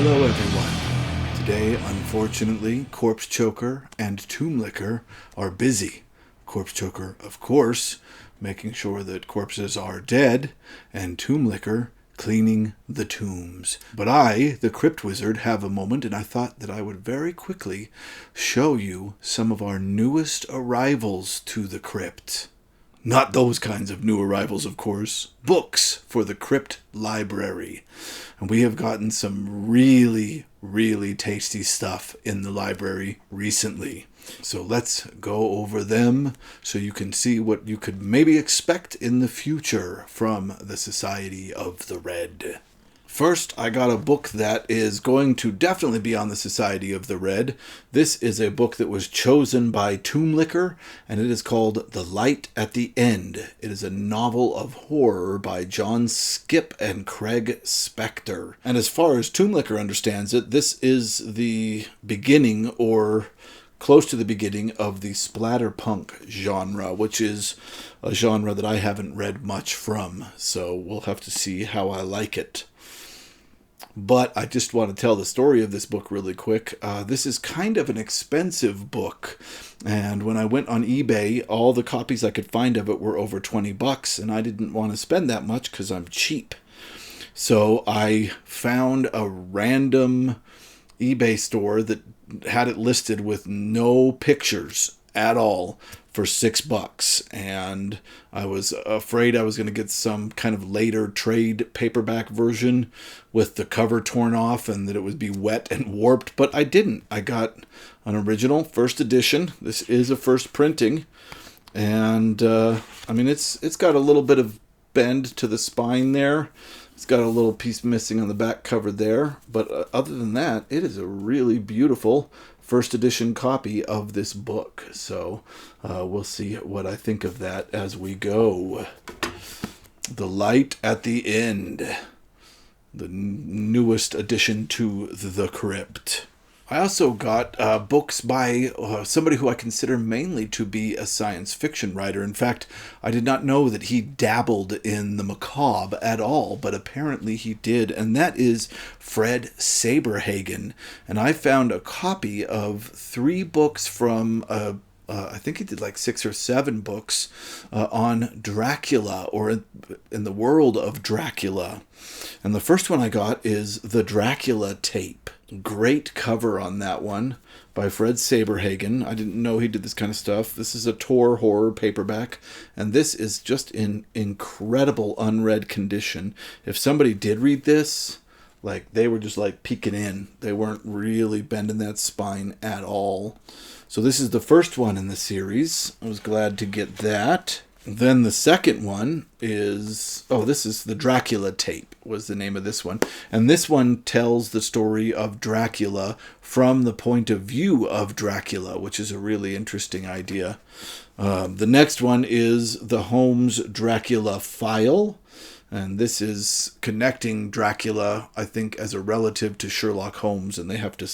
Hello everyone. Today, unfortunately, Corpse Choker and Tomblicker are busy. Corpse Choker, of course, making sure that corpses are dead, and Tomblicker cleaning the tombs. But I, the Crypt Wizard, have a moment, and I thought that I would very quickly show you some of our newest arrivals to the crypt. Not those kinds of new arrivals, of course. Books for the Crypt Library. And we have gotten some really, really tasty stuff in the library recently. So let's go over them so you can see what you could maybe expect in the future from the Society of the Red. First, I got a book that is going to definitely be on the Society of the Red. This is a book that was chosen by Tomblicker, and it is called The Light at the End. It is a novel of horror by John Skip and Craig Spector. And as far as Tomblicker understands it, this is the beginning, or close to the beginning, of the splatterpunk genre, which is a genre that I haven't read much from. So we'll have to see how I like it. But I just want to tell the story of this book really quick. This is kind of an expensive book. And when I went on eBay, all the copies I could find of it were over $20. And I didn't want to spend that much because I'm cheap. So I found a random eBay store that had it listed with no pictures at all for $6, and I was afraid I was going to get some kind of later trade paperback version with the cover torn off and that it would be wet and warped, but I didn't. I got an original first edition. This is a first printing, and it's got a little bit of bend to the spine there. It's got a little piece missing on the back cover there, but other than that, it is a really beautiful first edition copy of this book. So we'll see what I think of that as we go. The Light at the End, the newest addition to the crypt. I also got books by somebody who I consider mainly to be a science fiction writer. In fact, I did not know that he dabbled in the macabre at all, but apparently he did, and that is Fred Saberhagen. And I found a copy of 3 books from I think he did like 6 or 7 books on Dracula, or in the world of Dracula. And the first one I got is The Dracula Tape. Great cover on that one by Fred Saberhagen. I didn't know he did this kind of stuff. This is a Tor horror paperback, and this is just in incredible unread condition. If somebody did read this, like, they were just like peeking in. They weren't really bending that spine at all. So this is the first one in the series. I was glad to get that. Then the second one is, this is The Dracula Tape, was the name of this one. And this one tells the story of Dracula from the point of view of Dracula, which is a really interesting idea. The next one is The Holmes Dracula File. And this is connecting Dracula, I think, as a relative to Sherlock Holmes, and they have to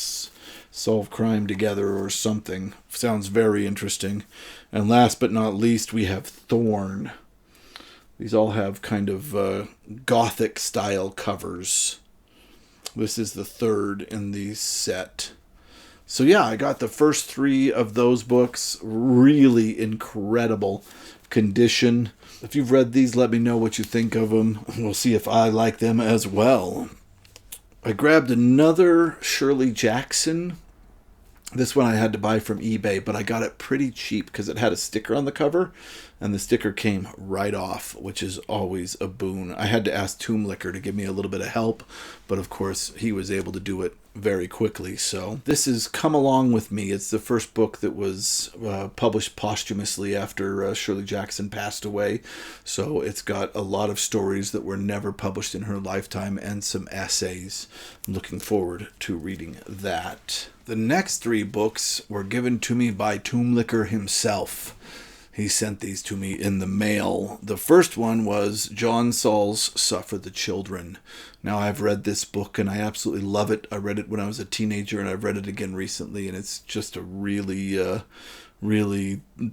solve crime together or something. Sounds very interesting. And last but not least, we have Thorn. These all have kind of gothic style covers. This is the third in the set. So yeah, I got the first 3 of those books. Really incredible condition. If you've read these, let me know what you think of them. We'll see if I like them as well. I grabbed another Shirley Jackson. This one I had to buy from eBay, but I got it pretty cheap because it had a sticker on the cover, and the sticker came right off, which is always a boon. I had to ask Tomblicker to give me a little bit of help, but of course he was able to do it very quickly. So this is Come Along With Me. It's the first book that was published posthumously after Shirley Jackson passed away. So it's got a lot of stories that were never published in her lifetime and some essays. I'm looking forward to reading that. The next 3 books were given to me by Tomblicker himself. He sent these to me in the mail. The first one was John Saul's Suffer the Children. Now, I've read this book and I absolutely love it. I read it when I was a teenager and I've read it again recently, and it's just a really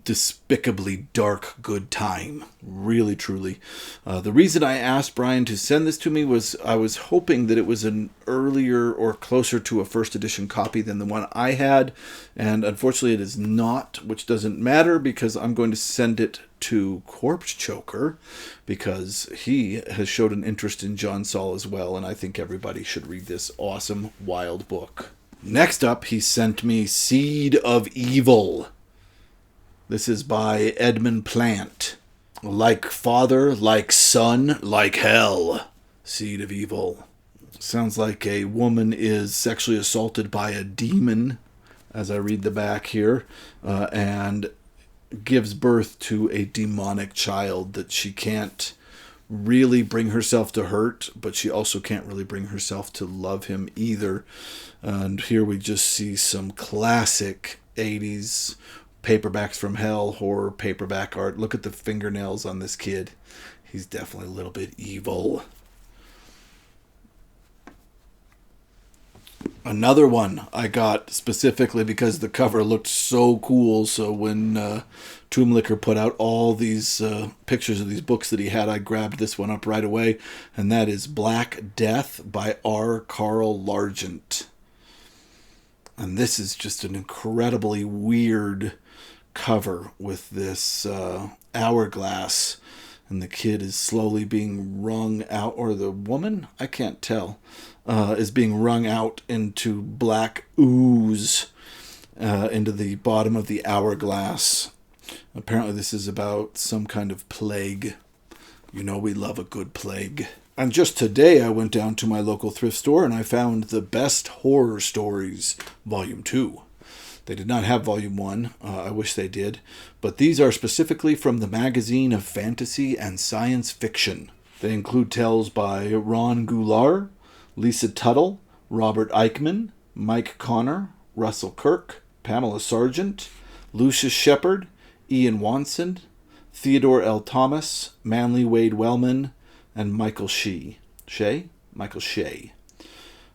despicably dark good time. Really, truly. The reason I asked Brian to send this to me was I was hoping that it was an earlier or closer to a first edition copy than the one I had, and unfortunately it is not, which doesn't matter because I'm going to send it to Corpse Choker because he has showed an interest in John Saul as well, and I think everybody should read this awesome, wild book. Next up, he sent me Seed of Evil. This is by Edmund Plant. Like father, like son, like hell. Seed of Evil. Sounds like a woman is sexually assaulted by a demon, as I read the back here, and gives birth to a demonic child that she can't really bring herself to hurt, but she also can't really bring herself to love him either. And here we just see some classic 80s paperbacks from hell, horror paperback art. Look at the fingernails on this kid. He's definitely a little bit evil. Another one I got specifically because the cover looked so cool. So when Tomblicker put out all these pictures of these books that he had, I grabbed this one up right away. And that is Black Death by R. Carl Largent. And this is just an incredibly weird cover with this hourglass, and the kid is slowly being wrung out, or the woman, I can't tell, is being wrung out into black ooze into the bottom of the hourglass. Apparently this is about some kind of plague. You know we love a good plague. And just today I went down to my local thrift store and I found the Best Horror Stories, Volume 2. They did not have Volume 1. I wish they did. But these are specifically from the Magazine of Fantasy and Science Fiction. They include tales by Ron Goulart, Lisa Tuttle, Robert Eichmann, Mike Connor, Russell Kirk, Pamela Sargent, Lucius Shepard, Ian Wanson, Theodore L. Thomas, Manly Wade Wellman, and Michael Shea. Michael Shea.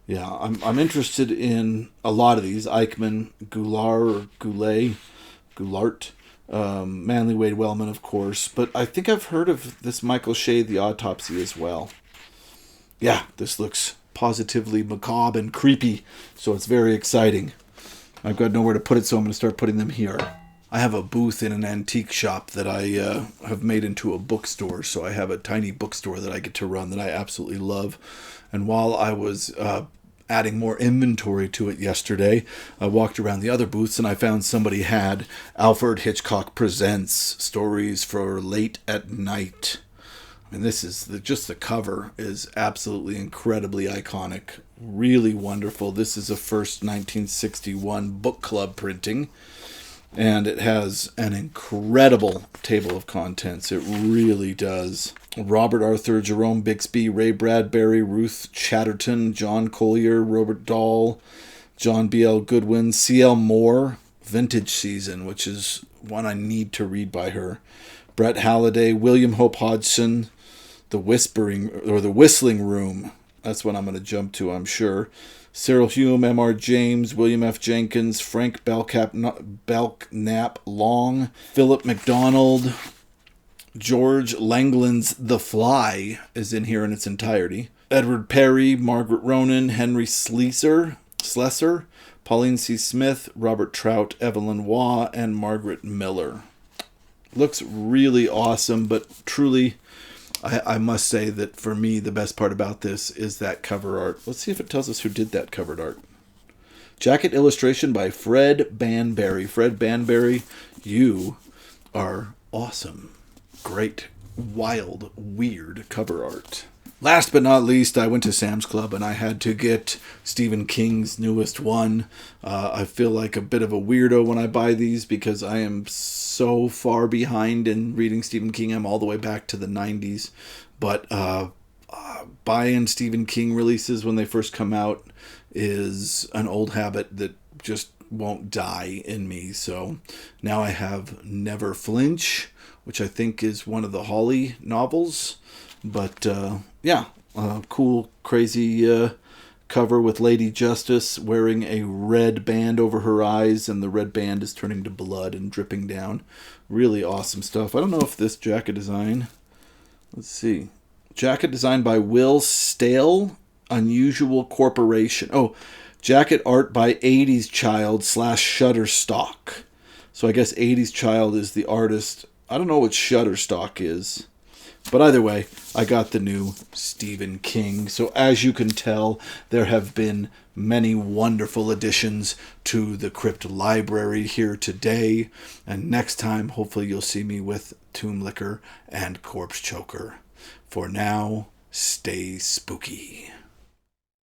Yeah, I'm interested in a lot of these. Eichmann, Goulart, Manly Wade Wellman, of course. But I think I've heard of this Michael Shea, The Autopsy, as well. Yeah, this looks positively macabre and creepy, so it's very exciting. I've got nowhere to put it, so I'm going to start putting them here. I have a booth in an antique shop that I have made into a bookstore, so I have a tiny bookstore that I get to run that I absolutely love. And while I was adding more inventory to it yesterday, I walked around the other booths and I found somebody had Alfred Hitchcock Presents Stories for Late at Night. And this is just the cover is absolutely incredibly iconic, really wonderful. This is a first 1961 book club printing, and it has an incredible table of contents. It really does. Robert Arthur, Jerome Bixby, Ray Bradbury, Ruth Chatterton, John Collier, Robert Dahl, John B.L. Goodwin, C.L. Moore, Vintage Season, which is one I need to read by her, Brett Halliday, William Hope Hodgson, The Whistling Room. That's what I'm going to jump to, I'm sure. Cyril Hume, M.R. James, William F. Jenkins, Frank Belknap Long, Philip MacDonald, George Langland's The Fly is in here in its entirety. Edward Perry, Margaret Ronan, Henry Slesser, Pauline C. Smith, Robert Trout, Evelyn Waugh, and Margaret Miller. Looks really awesome, but truly, I must say that for me, the best part about this is that cover art. Let's see if it tells us who did that cover art. Jacket illustration by Fred Banbury. Fred Banbury, you are awesome. Great, wild, weird cover art. Last but not least, I went to Sam's Club and I had to get Stephen King's newest one. I feel like a bit of a weirdo when I buy these because I am so far behind in reading Stephen King. I'm all the way back to the 90s. But buying Stephen King releases when they first come out is an old habit that just won't die in me. So now I have Never Flinch, which I think is one of the Holly novels. But yeah, Cool, crazy cover with Lady Justice wearing a red band over her eyes, and the red band is turning to blood and dripping down. Really awesome stuff. I don't know if this jacket design... Let's see. Jacket designed by Will Stale, Unusual Corporation. Oh, jacket art by 80s Child / Shutterstock. So I guess 80s Child is the artist. I don't know what Shutterstock is. But either way, I got the new Stephen King. So as you can tell, there have been many wonderful additions to the Crypt library here today. And next time, hopefully you'll see me with Tomblicker and Corpse Choker. For now, stay spooky.